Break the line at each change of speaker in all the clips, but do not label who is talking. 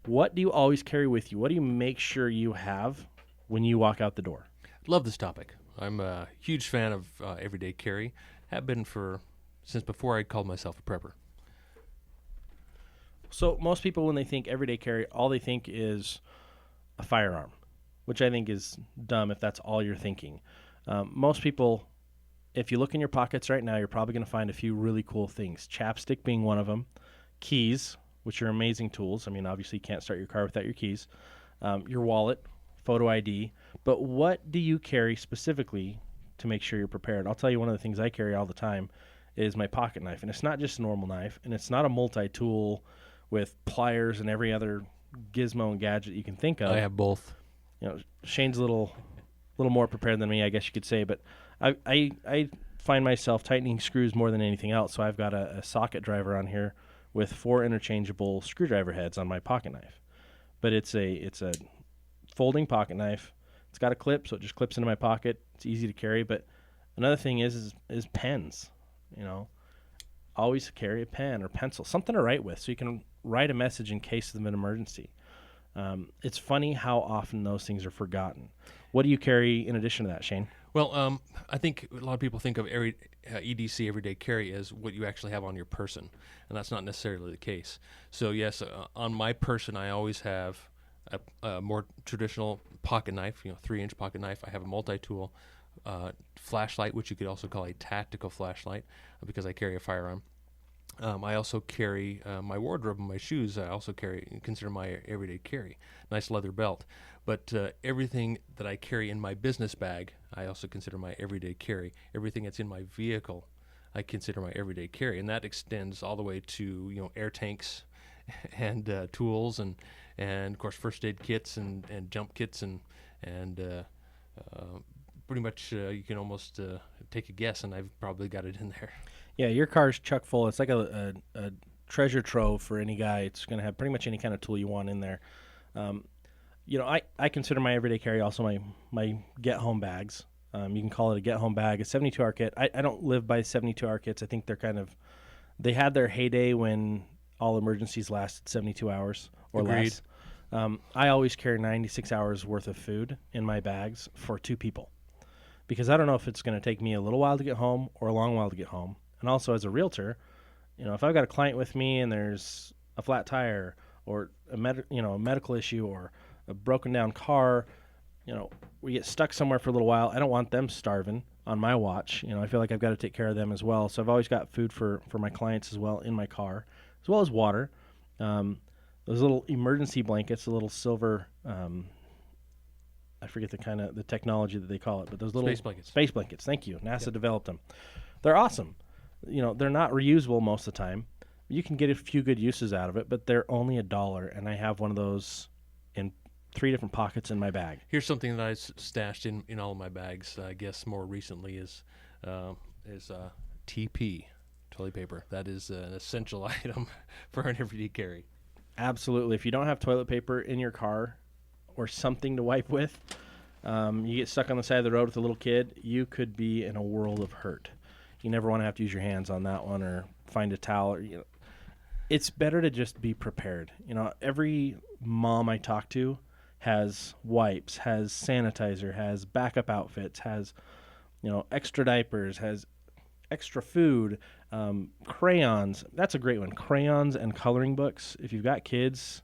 What do you always carry with you? What do you make sure you have when you walk out the door?
Love this topic. I'm a huge fan of everyday carry. Have been since before I called myself a prepper.
So most people, when they think everyday carry, all they think is a firearm, which I think is dumb if that's all you're thinking. Most people, if you look in your pockets right now, you're probably going to find a few really cool things. Chapstick being one of them. Keys, which are amazing tools. I mean, obviously you can't start your car without your keys. Your wallet, photo ID. But what do you carry specifically to make sure you're prepared? I'll tell you, one of the things I carry all the time is my pocket knife. And it's not just a normal knife, and it's not a multi-tool with pliers and every other gizmo and gadget you can think of.
I have both.
Shane's a little more prepared than me, I guess you could say. But I find myself tightening screws more than anything else. So I've got a socket driver on here with 4 interchangeable screwdriver heads on my pocket knife. But it's a folding pocket knife. It's got a clip, so it just clips into my pocket. It's easy to carry. But another thing is pens. Always carry a pen or pencil, something to write with, so you can write a message in case of an emergency. It's funny how often those things are forgotten. What do you carry in addition to that, Shane?
Well, I think a lot of people think of EDC, everyday carry, as what you actually have on your person, and that's not necessarily the case. So yes, on my person, I always have a more traditional pocket knife, 3-inch pocket knife. I have a multi-tool flashlight, which you could also call a tactical flashlight, because I carry a firearm. I also carry my wardrobe and my shoes. I also consider my everyday carry. Nice leather belt. But everything that I carry in my business bag, I also consider my everyday carry. Everything that's in my vehicle, I consider my everyday carry, and that extends all the way to air tanks, and tools, and of course first aid kits and jump kits and pretty much you can almost take a guess, and I've probably got it in there.
Yeah, your car's chock full. It's like a treasure trove for any guy. It's going to have pretty much any kind of tool you want in there. I consider my everyday carry also my get-home bags. You can call it a get-home bag, a 72-hour kit. I don't live by 72-hour kits. I think they had their heyday when all emergencies lasted 72 hours or
Agreed.
less. I always carry 96 hours worth of food in my bags for 2 people, because I don't know if it's going to take me a little while to get home or a long while to get home. And also, as a realtor, if I've got a client with me and there's a flat tire or a medical issue or a broken down car, we get stuck somewhere for a little while. I don't want them starving on my watch. I feel like I've got to take care of them as well. So I've always got food for my clients as well in my car, as well as water. Those little emergency blankets, the little silver, I forget the technology that they call it, but those little space blankets. Thank you. NASA developed them. They're awesome. They're not reusable most of the time. You can get a few good uses out of it, but they're only $1, and I have one of those in 3 different pockets in my bag.
Here's something that I stashed in all of my bags, I guess more recently, is TP, toilet paper. That is an essential item for an everyday carry.
Absolutely. If you don't have toilet paper in your car or something to wipe with, you get stuck on the side of the road with a little kid, you could be in a world of hurt. You never want to have to use your hands on that one or find a towel. It's better to just be prepared. Every mom I talk to has wipes, has sanitizer, has backup outfits, has, extra diapers, has extra food, crayons. That's a great one. Crayons and coloring books. If you've got kids,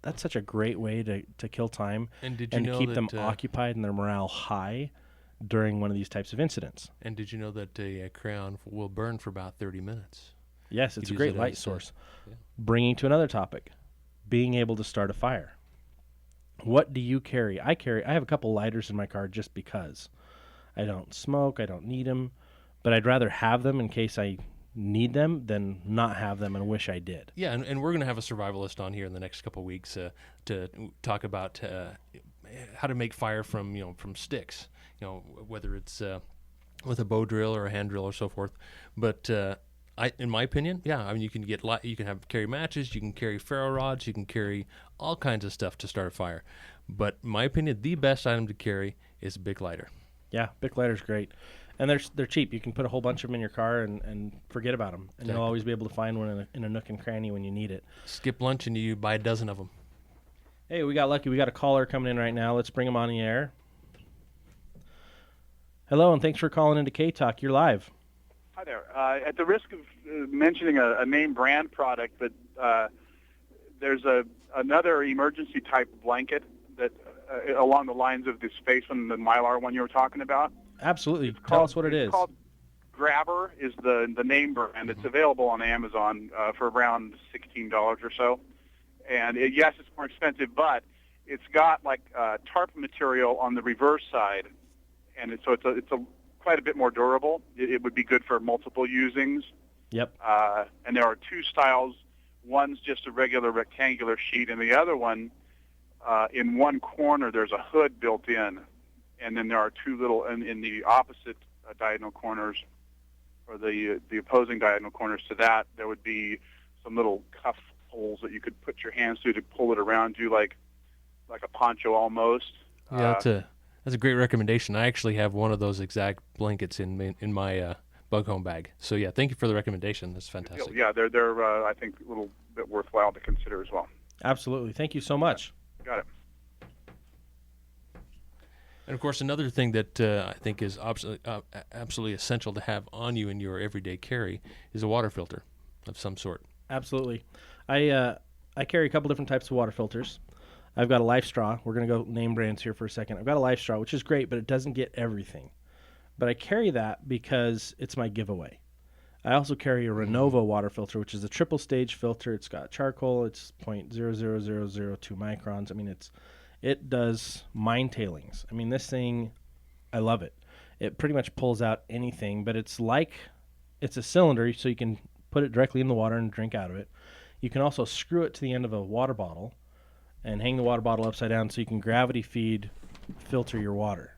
that's such a great way to kill time
and
keep them occupied and their morale high during one of these types of incidents.
And did you know that a crayon will burn for about 30 minutes?
Yes, it's a great light source. Yeah. Bringing to another topic, being able to start a fire. What do you carry? I have a couple lighters in my car just because. I don't smoke, I don't need them, but I'd rather have them in case I need them than not have them and wish I did.
Yeah, and we're going to have a survivalist on here in the next couple of weeks to talk about how to make fire from sticks. Whether it's with a bow drill or a hand drill or so forth. But in my opinion, you can carry matches, you can carry ferro rods, you can carry all kinds of stuff to start a fire. But in my opinion, the best item to carry is a Bic lighter.
Yeah, Bic lighter's great. And they're cheap. You can put a whole bunch of them in your car and forget about them. And You'll always be able to find one in a nook and cranny when you need it.
Skip lunch and you buy a dozen of them.
Hey, we got lucky. We got a caller coming in right now. Let's bring him on the air. Hello, and thanks for calling into K-Talk. You're live.
Hi there. At the risk of mentioning a name brand product, but there's another emergency type blanket that along the lines of the space and the Mylar one you were talking about.
Absolutely. Tell us what it is.
It's called Grabber is the name brand. It's available on Amazon for around $16 or so. And yes, it's more expensive, but it's got like tarp material on the reverse side, and it's quite a bit more durable. It would be good for multiple usings.
Yep.
And there are two styles. One's just a regular rectangular sheet, and the other one, in one corner, there's a hood built in, and then there are two little in the opposite diagonal corners, or the opposing diagonal corners to that, there would be some little cuff holes that you could put your hands through to pull it around you like a poncho almost.
Yeah, that's a great recommendation. I actually have one of those exact blankets in my bug home bag. So yeah, thank you for the recommendation. That's fantastic.
Yeah, they're I think a little bit worthwhile to consider as well.
Absolutely. Thank you so much.
Got it.
And of course, another thing that I think is absolutely essential to have on you in your everyday carry is a water filter of some sort.
Absolutely. I carry a couple different types of water filters. I've got a Life Straw. We're going to go name brands here for a second. I've got a Life Straw, which is great, but it doesn't get everything. But I carry that because it's my giveaway. I also carry a Renovo water filter, which is a triple stage filter. It's got charcoal. It's 0.00002 microns. I mean, it does mine tailings. I mean, this thing, I love it. It pretty much pulls out anything, but it's a cylinder, so you can put it directly in the water and drink out of it. You can also screw it to the end of a water bottle and hang the water bottle upside down so you can gravity feed filter your water.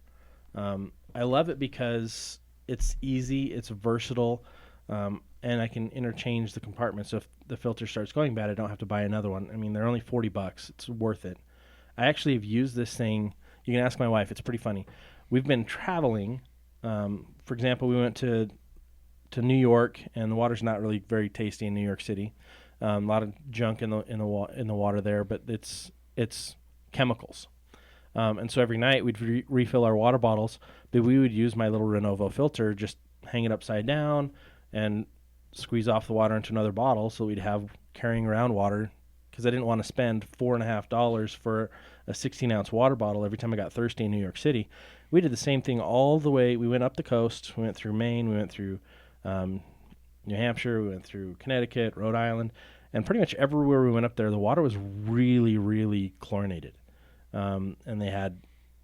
I love it because it's easy, it's versatile, and I can interchange the compartments. So if the filter starts going bad, I don't have to buy another one. I mean, they're only $40. It's worth it. I actually have used this thing. You can ask my wife. It's pretty funny. We've been traveling. For example, we went to New York, and the water's not really very tasty in New York City. A lot of junk in the water there, but it's chemicals. And so every night we'd refill our water bottles, but we would use my little Renovo filter, just hang it upside down and squeeze off the water into another bottle, so we'd have carrying around water, because I didn't want to spend $4.50 for a 16-ounce water bottle every time I got thirsty in New York City. We did the same thing all the way. We went up the coast. We went through Maine. We went through New Hampshire. We went through Connecticut, Rhode Island, and pretty much everywhere we went up there, the water was really, really chlorinated. And they had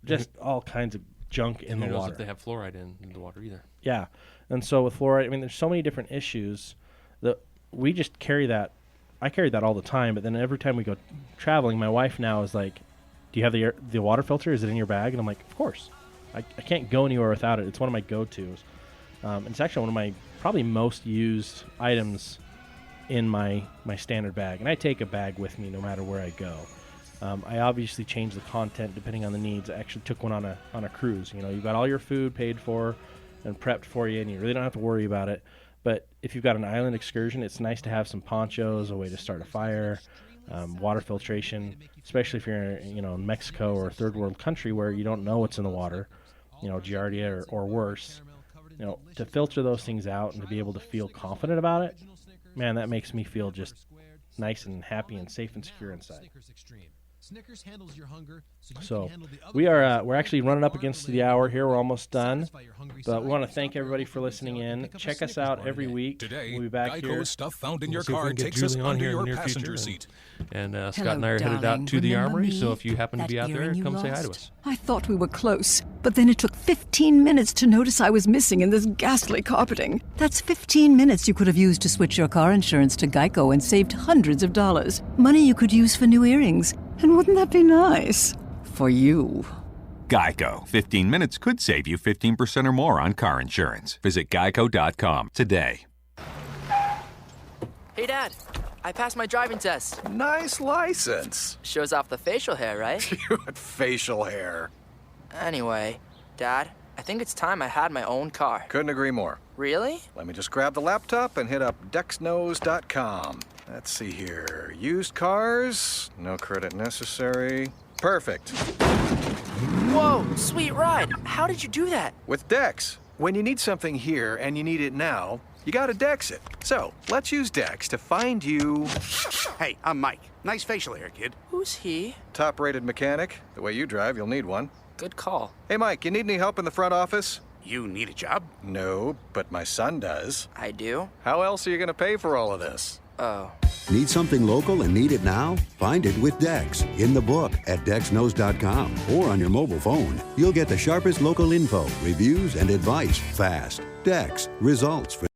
just all kinds of junk in the water.
Who knows if they have fluoride in the water either.
Yeah. And so with fluoride, I mean, there's so many different issues that we just carry that. I carry that all the time, but then every time we go traveling, my wife now is like, do you have the water filter? Is it in your bag? And I'm like, of course. I can't go anywhere without it. It's one of my go-tos. It's actually one of my probably most used items in my standard bag. And I take a bag with me no matter where I go. I obviously change the content depending on the needs. I actually took one on a cruise. You know, you've got all your food paid for and prepped for you, and you really don't have to worry about it. But if you've got an island excursion, it's nice to have some ponchos, a way to start a fire, water filtration, especially if you're in Mexico or a third world country where you don't know what's in the water, Giardia or worse. To filter those things out and to be able to feel confident about it, man, that makes me feel just nice and happy and safe and secure inside. So we're actually running up against the hour here. We're almost done, but we want to thank everybody for listening in. Check us out every week.
Today,
we'll be back
Geico
here.
stuff found in your car takes us under your passenger seat.
And Scott and I are headed out to the Armory, so if you happen to be out there, come say hi to us.
I thought we were close, but then it took 15 minutes to notice I was missing in this ghastly carpeting. That's 15 minutes you could have used to switch your car insurance to Geico and saved hundreds of dollars. Money you could use for new earrings. And wouldn't that be nice? For you.
Geico. 15 minutes could save you 15% or more on car insurance. Visit geico.com today.
Hey, Dad. I passed my driving test.
Nice license.
Shows off the facial hair, right?
You had facial hair.
Anyway, Dad, I think it's time I had my own car.
Couldn't agree more.
Really?
Let me just grab the laptop and hit up dexnose.com. Let's see here. Used cars? No credit necessary. Perfect.
Whoa, sweet ride. How did you do that?
With Dex. When you need something here and you need it now, you gotta Dex it. So, let's use Dex to find you...
Hey, I'm Mike. Nice facial hair, kid.
Who's he?
Top-rated mechanic. The way you drive, you'll need one.
Good call.
Hey, Mike, you need any help in the front office?
You need a job?
No, but my son does.
I do?
How else are you gonna pay for all of this?
Oh.
Need something local and need it now? Find it with Dex in the book at DexKnows.com or on your mobile phone. You'll get the sharpest local info, reviews, and advice fast. Dex, results for